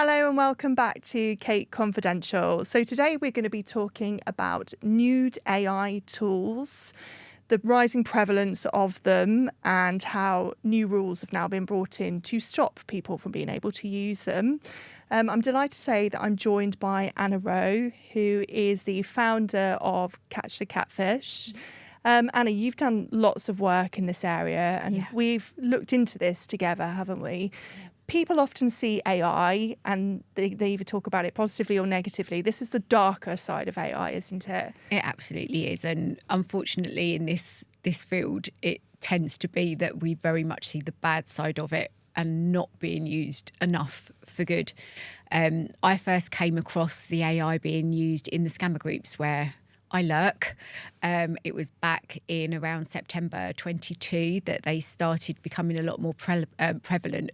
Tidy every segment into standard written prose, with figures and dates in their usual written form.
Hello and welcome back to Kate Confidential. So today we're going to be talking about nude AI tools, the rising prevalence of them, and how new rules have now been brought in to stop people from being able to use them. I'm delighted to say that I'm joined by Anna Rowe, who is the founder of Catch the Catfish. Anna, you've done lots of work in this area and we've looked into this together, haven't we? People often see AI and they either talk about it positively or negatively. This is the darker side of AI, isn't it? It absolutely is. And unfortunately, in this field, it tends to be that we very much see the bad side of it and not being used enough for good. I first came across the AI being used in the scammer groups where I lurk. It was back in around September 22 that they started becoming a lot more prevalent,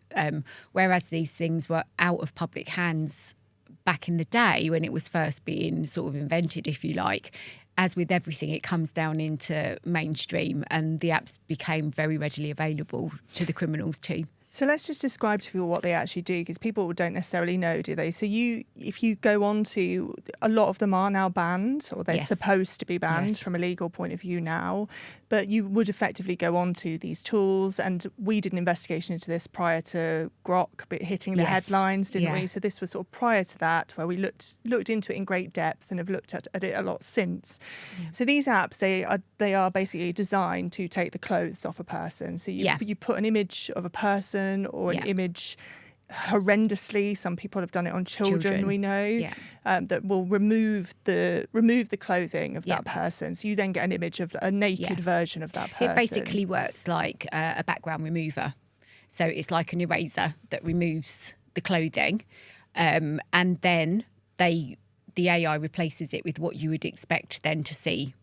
whereas these things were out of public hands back in the day when it was first being sort of invented, if you like. As with everything, it comes down into mainstream and the apps became very readily available to the criminals too. So let's just describe to people what they actually do, because people don't necessarily know, do they? So if you go on to, a lot of them are now banned, or they're supposed to be banned from a legal point of view now, but you would effectively go on to these tools, and we did an investigation into this prior to Grok hitting the headlines, didn't we? So this was sort of prior to that, where we looked into it in great depth and have looked at it a lot since. So these apps, they are basically designed to take the clothes off a person. So you put an image of a person or an image horrendously. Some people have done it on children. We know, that will remove the clothing of that person. So you then get an image of a naked version of that person. It basically works like a background remover. So it's like an eraser that removes the clothing, and then the AI replaces it with what you would expect then to see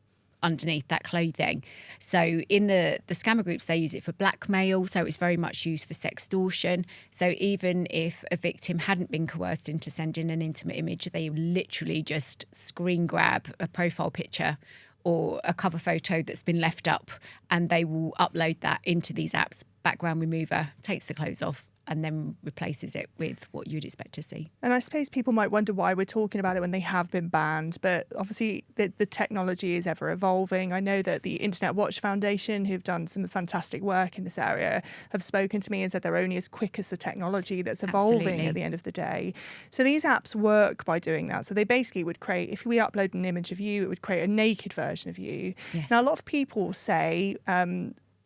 underneath that clothing. So in the scammer groups, they use it for blackmail. So it's very much used for sextortion. So even if a victim hadn't been coerced into sending an intimate image, they literally just screen grab a profile picture or a cover photo that's been left up, and they will upload that into these apps. Background remover takes the clothes off and then replaces it with what you'd expect to see. And I suppose people might wonder why we're talking about it when they have been banned, but obviously the technology is ever evolving. I know that the Internet Watch Foundation, who've done some fantastic work in this area, have spoken to me and said they're only as quick as the technology that's evolving at the end of the day. So these apps work by doing that. So they basically would create, if we upload an image of you, it would create a naked version of you. Now, a lot of people say,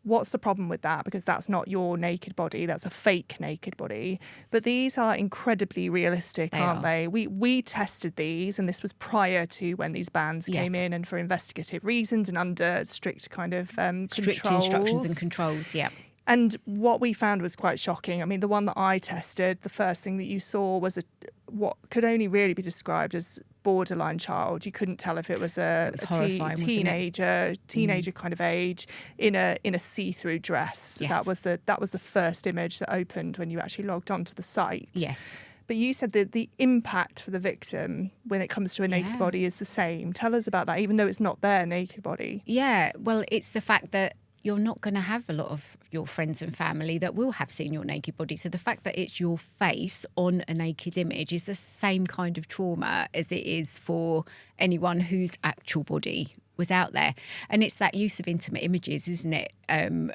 what's the problem with that? Because that's not your naked body, that's a fake naked body. But these are incredibly realistic, aren't they? We tested these, and this was prior to when these bans came in, and for investigative reasons and under strict kind of strict instructions and controls, And what we found was quite shocking. I mean, the one that I tested, the first thing that you saw was what could only really be described as borderline child. You couldn't tell if it was a teenager kind of age in a see-through dress. That was the first image that opened when you actually logged onto the site. But you said that the impact for the victim when it comes to a naked body is the same. Tell us about that, even though it's not their naked body. Yeah, well, it's the fact that you're not going to have a lot of your friends and family that will have seen your naked body. So the fact that it's your face on a naked image is the same kind of trauma as it is for anyone whose actual body was out there. And it's that use of intimate images, isn't it?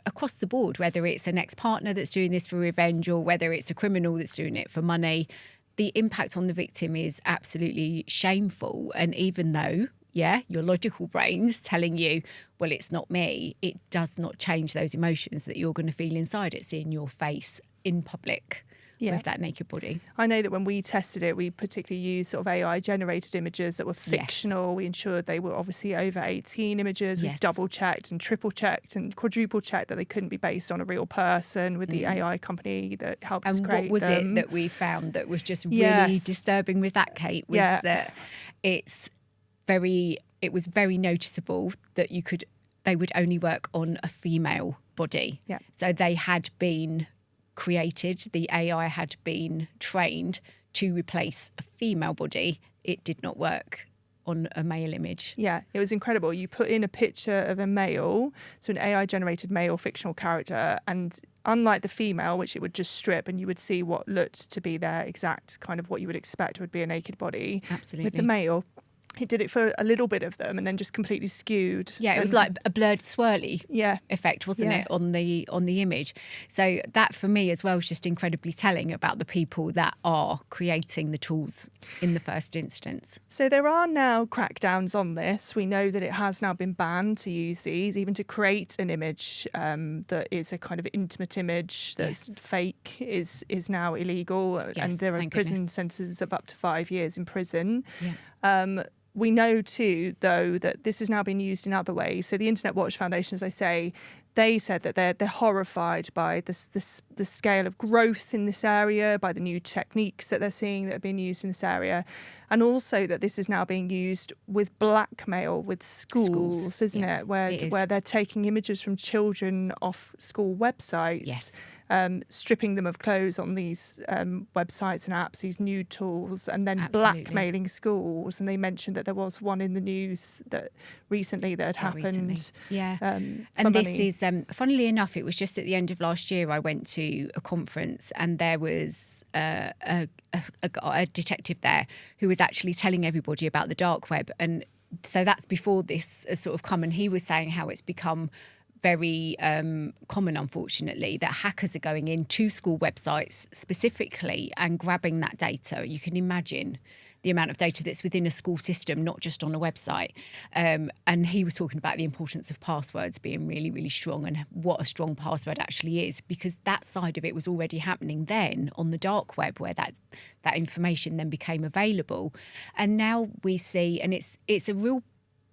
Across the board, whether it's an ex-partner that's doing this for revenge or whether it's a criminal that's doing it for money, the impact on the victim is absolutely shameful. And even though your logical brain's telling you, well, it's not me, it does not change those emotions that you're going to feel inside it, seeing your face in public with that naked body. I know that when we tested it, we particularly used sort of AI-generated images that were fictional. We ensured they were obviously over 18 images. We double-checked and triple-checked and quadruple-checked that they couldn't be based on a real person with the AI company that helped us create them. And what was it that we found that was just really disturbing with that, Kate, was that it was very noticeable that they would only work on a female body. So they had been created, the AI had been trained to replace a female body. It did not work on a male image. Yeah, it was incredible. You put in a picture of a male, so an AI-generated male fictional character, and unlike the female, which it would just strip and you would see what looked to be their exact kind of what you would expect would be a naked body. Absolutely. With the male, it did it for a little bit of them and then just completely skewed. Yeah, it was like a blurred swirly effect, wasn't it, on the image? So that for me as well is just incredibly telling about the people that are creating the tools in the first instance. So there are now crackdowns on this. We know that it has now been banned to use these, even to create an image that is a kind of intimate image that's fake is now illegal, and there are prison sentences of up to 5 years in prison. Yeah. We know too, though, that this has now been used in other ways. So the Internet Watch Foundation, as I say, they said that they're horrified by the scale of growth in this area, by the new techniques that they're seeing that are being used in this area, and also that this is now being used with blackmail with schools, isn't it? Where they're taking images from children off school websites. Yes. Stripping them of clothes on these websites and apps, these nude tools, and then blackmailing schools. And they mentioned that there was one in the news that recently that had happened. Yeah. And this is, funnily enough, it was just at the end of last year I went to a conference and there was a detective there who was actually telling everybody about the dark web. And so that's before this has sort of come, and he was saying how it's become very common, unfortunately, that hackers are going into school websites specifically and grabbing that data. You can imagine the amount of data that's within a school system, not just on a website. And he was talking about the importance of passwords being really, really strong and what a strong password actually is, because that side of it was already happening then on the dark web, where that information then became available. And now we see, and it's a real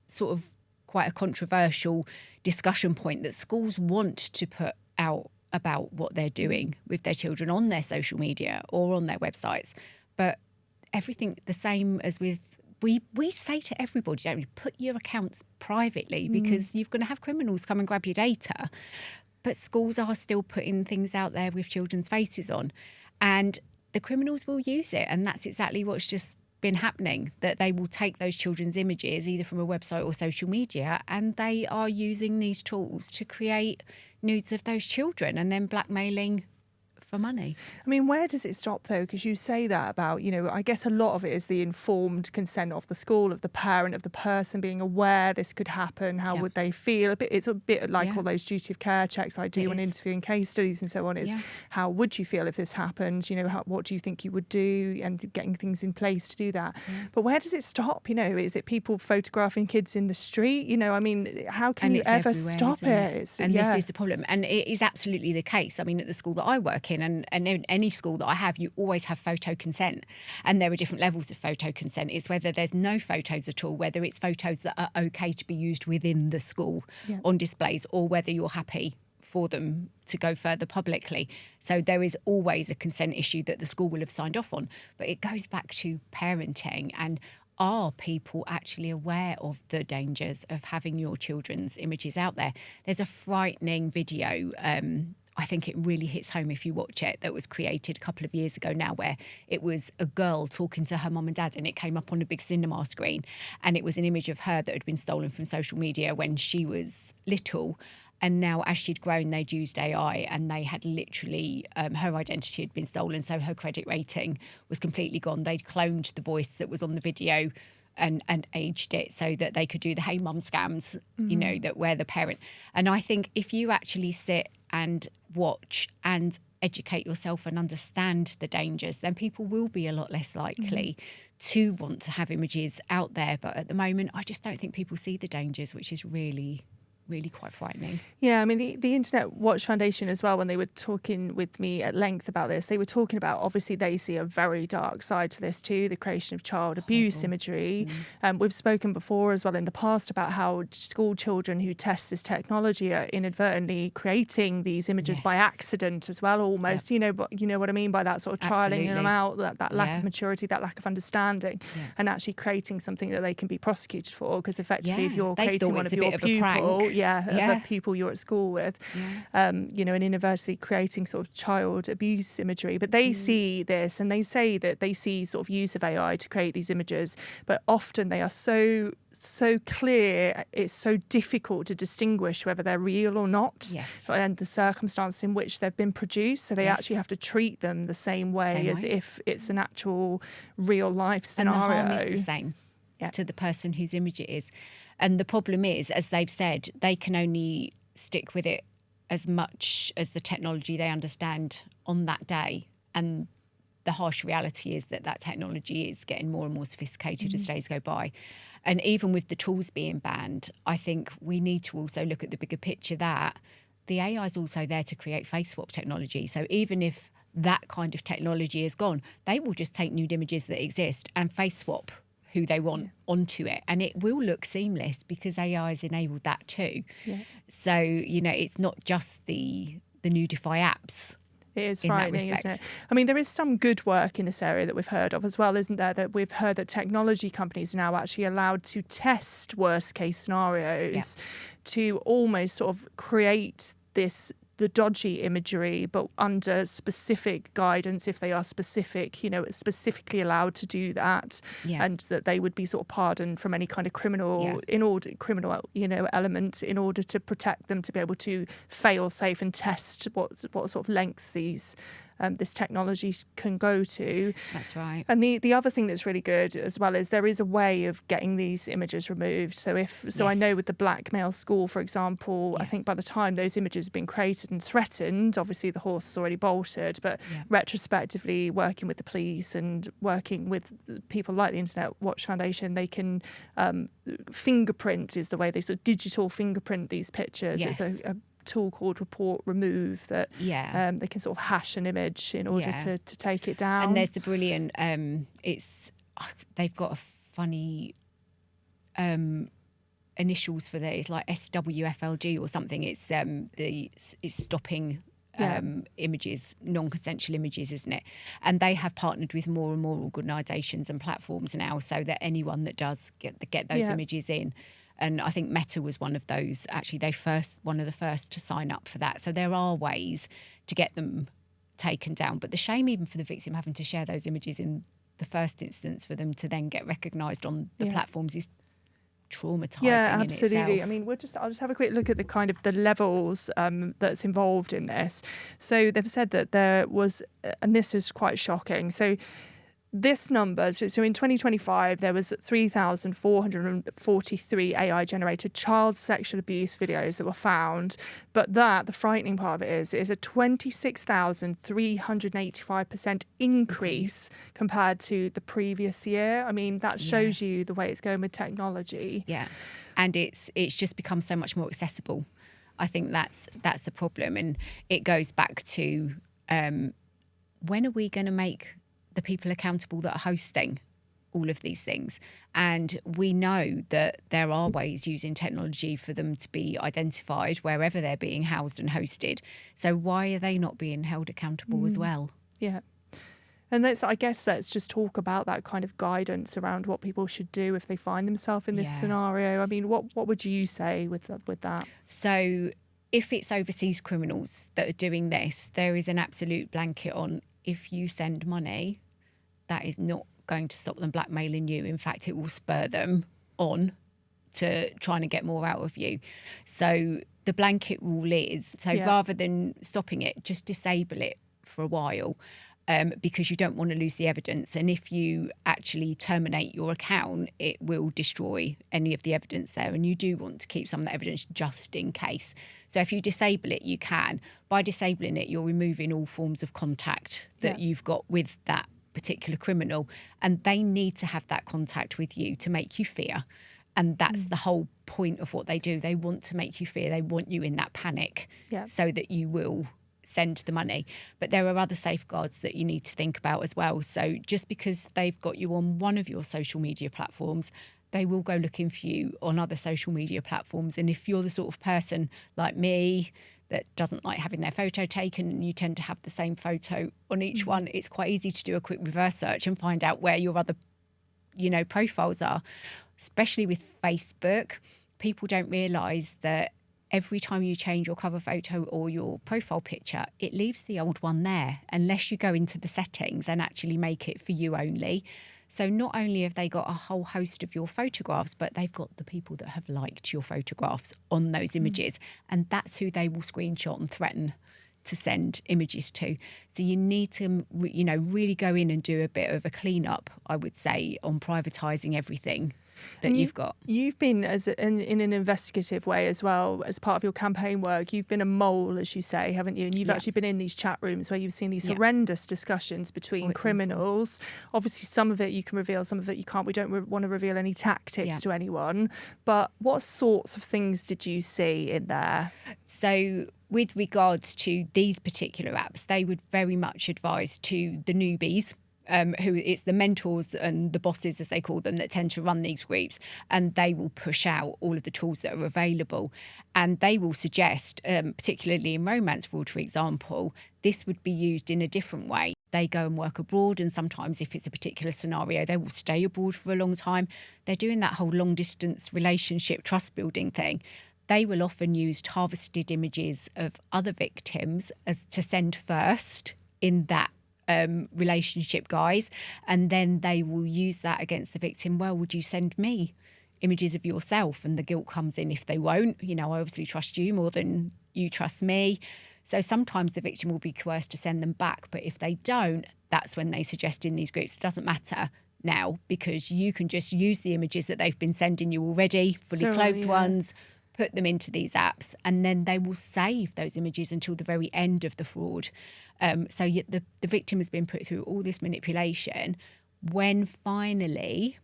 sort of quite a controversial discussion point, that schools want to put out about what they're doing with their children on their social media or on their websites. But everything the same as with, we say to everybody, don't we, put your accounts privately because you're going to have criminals come and grab your data. But schools are still putting things out there with children's faces on, and the criminals will use it. And that's exactly what's just been happening, that they will take those children's images either from a website or social media, and they are using these tools to create nudes of those children and then blackmailing for money. I mean, where does it stop though? Because you say that about, I guess a lot of it is the informed consent of the school, of the parent, of the person being aware this could happen. How would they feel? It's a bit like all those duty of care checks I do when interviewing case studies and so on. Is how would you feel if this happened? What do you think you would do? And getting things in place to do that. But where does it stop? Is it people photographing kids in the street? I mean, how can you ever stop it? And this is the problem. And it is absolutely the case. I mean, at the school that I work in, and in any school that I have, you always have photo consent. And there are different levels of photo consent. It's whether there's no photos at all, whether it's photos that are okay to be used within the school on displays, or whether you're happy for them to go further publicly. So there is always a consent issue that the school will have signed off on. But it goes back to parenting, and are people actually aware of the dangers of having your children's images out there? There's a frightening video, I think it really hits home if you watch it, that was created a couple of years ago now, where it was a girl talking to her mum and dad, and it came up on a big cinema screen, and it was an image of her that had been stolen from social media when she was little. And now as she'd grown, they'd used AI, and they had literally, her identity had been stolen, so her credit rating was completely gone. They'd cloned the voice that was on the video and aged it so that they could do the hey mum scams, that were the parent. And I think if you actually sit and watch and educate yourself and understand the dangers, then people will be a lot less likely to want to have images out there. But at the moment, I just don't think people see the dangers, which is really quite frightening. Yeah, I mean, the Internet Watch Foundation as well, when they were talking with me at length about this, they were talking about, obviously they see a very dark side to this too, the creation of child abuse imagery. We've spoken before as well in the past about how school children who test this technology are inadvertently creating these images by accident as well, almost. You know what I mean by that, sort of trialing them out, that lack of maturity, that lack of understanding, and actually creating something that they can be prosecuted for, because effectively if you're creating one of your pupil, of the people you're at school with, and inadvertently creating sort of child abuse imagery. But they see this, and they say that they see sort of use of AI to create these images, but often they are so clear, it's so difficult to distinguish whether they're real or not, and the circumstance in which they've been produced. So they actually have to treat them the same way as if it's an actual real life scenario. And the harm is the same to the person whose image it is. And the problem is, as they've said, they can only stick with it as much as the technology they understand on that day. And the harsh reality is that technology is getting more and more sophisticated as days go by. And even with the tools being banned, I think we need to also look at the bigger picture that the AI is also there to create face swap technology. So even if that kind of technology is gone, they will just take nude images that exist and face swap who they want onto it. And it will look seamless because AI has enabled that too. So, it's not just the Nudify apps. It is frightening, isn't it? I mean, there is some good work in this area that we've heard of as well, isn't there? That we've heard that technology companies are now actually allowed to test worst case scenarios to almost sort of create the dodgy imagery, but under specific guidance, if they are specifically allowed to do that, and that they would be sort of pardoned from any kind of criminal element in order to protect them, to be able to fail safe and test what sort of lengths this technology can go to. That's right. And the other thing that's really good as well is there is a way of getting these images removed. So I know with the blackmail school, for example, I think by the time those images have been created and threatened, obviously the horse is already bolted, but retrospectively working with the police and working with people like the Internet Watch Foundation, they can fingerprint is the way they sort of digital fingerprint these pictures. It's a tool called Report Remove that they can sort of hash an image in order to take it down. And there's the brilliant they've got a funny initials for that. It's like SWFLG or something. It's stopping images, non-consensual images, isn't it? And they have partnered with more and more organisations and platforms now, so that anyone that does get those images in. And I think Meta was one of those. Actually, one of the first to sign up for that. So there are ways to get them taken down. But the shame even for the victim having to share those images in the first instance, for them to then get recognised on the platforms, is traumatising. Yeah, absolutely. In itself. I mean, I'll just have a quick look at the levels that's involved in this. So they've said that there was, and this is quite shocking. So this number, so in 2025, there was 3,443 AI-generated child sexual abuse videos that were found. But the frightening part of it is a 26,385% increase compared to the previous year. I mean, that shows you the way it's going with technology. Yeah, and it's just become so much more accessible. I think that's the problem, and it goes back to when are we going to make the people accountable that are hosting all of these things? And we know that there are ways using technology for them to be identified wherever they're being housed and hosted. So why are they not being held accountable as well? Yeah. And I guess let's just talk about that kind of guidance around what people should do if they find themselves in this scenario. I mean, what would you say with that? So if it's overseas criminals that are doing this, there is an absolute blanket on, if you send money, that is not going to stop them blackmailing you. In fact, it will spur them on to trying to get more out of you. So the blanket rule is, rather than stopping it, just disable it for a while, because you don't want to lose the evidence. And if you actually terminate your account, it will destroy any of the evidence there. And you do want to keep some of the evidence just in case. So if you disable it, you can. By disabling it, you're removing all forms of contact that you've got with that particular criminal. And they need to have that contact with you to make you fear. And that's the whole point of what they do. They want to make you fear. They want you in that panic so that you will send the money. But there are other safeguards that you need to think about as well. So just because they've got you on one of your social media platforms, they will go looking for you on other social media platforms. And if you're the sort of person like me that doesn't like having their photo taken, and you tend to have the same photo on each one, it's quite easy to do a quick reverse search and find out where your other, profiles are. Especially with Facebook, people don't realise that every time you change your cover photo or your profile picture, it leaves the old one there unless you go into the settings and actually make it for you only. So not only have they got a whole host of your photographs, but they've got the people that have liked your photographs on those images. And that's who they will screenshot and threaten to send images to. So you need to, really go in and do a bit of a cleanup, I would say, on privatising everything that you've got. You've been, in an investigative way as well, as part of your campaign work, you've been a mole, as you say, haven't you? And you've actually been in these chat rooms where you've seen these horrendous discussions between criminals. Awful. Obviously, some of it you can reveal, some of it you can't. We don't want to reveal any tactics to anyone. But what sorts of things did you see in there? So with regards to these particular apps, they would very much advise to the newbies, who it's the mentors and the bosses, as they call them, that tend to run these groups, and they will push out all of the tools that are available. And they will suggest, particularly in romance fraud, for example, this would be used in a different way. They go and work abroad, and sometimes if it's a particular scenario, they will stay abroad for a long time. They're doing that whole long distance relationship trust building thing. They will often use harvested images of other victims as to send first in that relationship guise, and then they will use that against the victim. Well, would you send me images of yourself? And the guilt comes in if they won't. I obviously trust you more than you trust me. So sometimes the victim will be coerced to send them back, but if they don't, that's when they suggest in these groups, it doesn't matter now, because you can just use the images that they've been sending you already, fully clothed ones, put them into these apps, and then they will save those images until the very end of the fraud. So the victim has been put through all this manipulation. When finally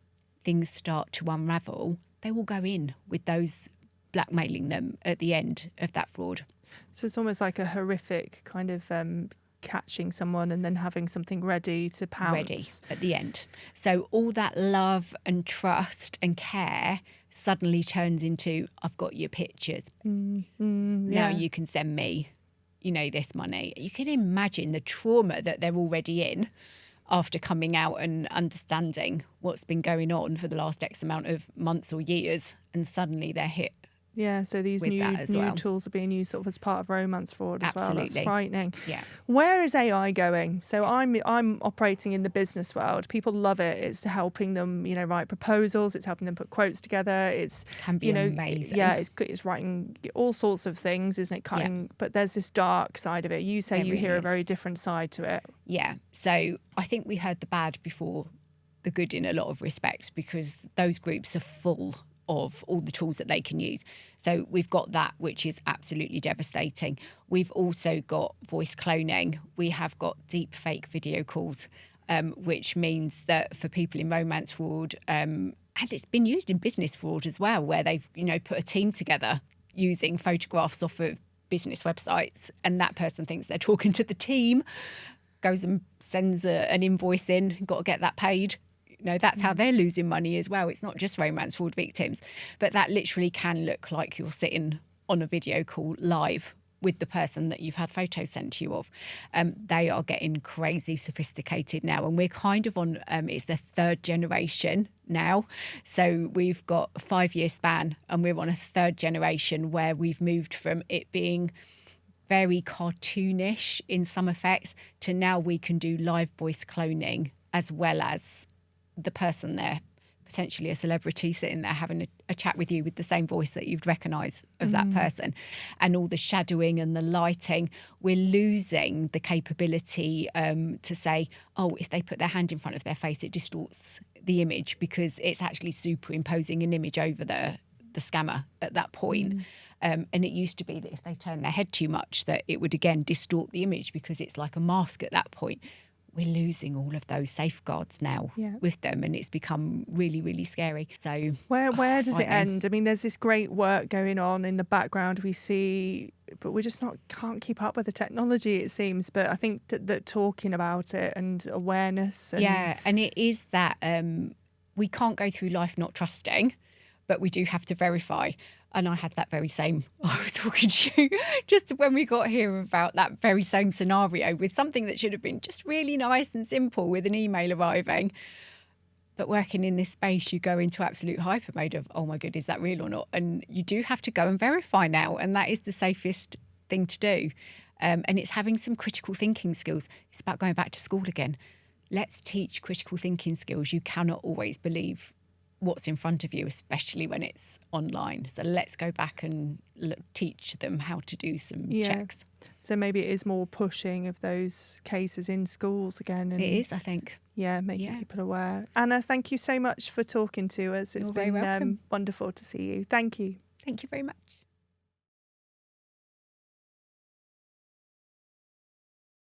things start to unravel, they will go in with those blackmailing them at the end of that fraud. So it's almost like a horrific kind of catching someone and then having something ready to pounce. Ready at the end. So all that love and trust and care suddenly turns into, I've got your pictures. Now you can send me, this money. You can imagine the trauma that they're already in after coming out and understanding what's been going on for the last X amount of months or years, and suddenly they're hit. Yeah, so these new tools are being used sort of as part of romance fraud as well. That's frightening. Yeah. Where is AI going? So I'm operating in the business world. People love it. It's helping them, write proposals. It's helping them put quotes together. Can be amazing. Yeah, it's writing all sorts of things, isn't it? Cutting, but there's this dark side of it. You say you hear a very different side to it. Yeah. So I think we heard the bad before the good in a lot of respects, because those groups are full of all the tools that they can use. So we've got that, which is absolutely devastating. We've also got voice cloning. We have got deepfake video calls, which means that for people in romance fraud, and it's been used in business fraud as well, where they've, put a team together using photographs off of business websites, and that person thinks they're talking to the team, goes and sends an invoice in, got to get that paid. That's how they're losing money as well. It's not just romance fraud victims, but that literally can look like you're sitting on a video call live with the person that you've had photos sent to you of. They are getting crazy sophisticated now, and we're kind of on, it's the third generation now. So we've got a 5-year span, and we're on a third generation where we've moved from it being very cartoonish in some effects to now we can do live voice cloning, as well as the person there, potentially a celebrity, sitting there having a chat with you with the same voice that you'd recognise of that person. And all the shadowing and the lighting, we're losing the capability to say, oh, if they put their hand in front of their face, it distorts the image, because it's actually superimposing an image over the scammer at that point. And it used to be that if they turned their head too much, that it would again distort the image, because it's like a mask at that point. We're losing all of those safeguards now with them, and it's become really, really scary. So where does it end? I mean, there's this great work going on in the background we see, but we just can't keep up with the technology, it seems. But I think that talking about it and awareness. And it is that we can't go through life not trusting, but we do have to verify. And I had that very same, I was talking to you just when we got here about that very same scenario with something that should have been just really nice and simple with an email arriving. But working in this space, you go into absolute hyper mode of, oh my God, is that real or not? And you do have to go and verify now. And that is the safest thing to do. And it's having some critical thinking skills. It's about going back to school again. Let's teach critical thinking skills. You cannot always believe what's in front of you, especially when it's online. So let's go back and teach them how to do some checks. So maybe it is more pushing of those cases in schools again. And, it is, I think. Yeah, making people aware. Anna, thank you so much for talking to us. It's been wonderful to see you. Thank you. Thank you very much.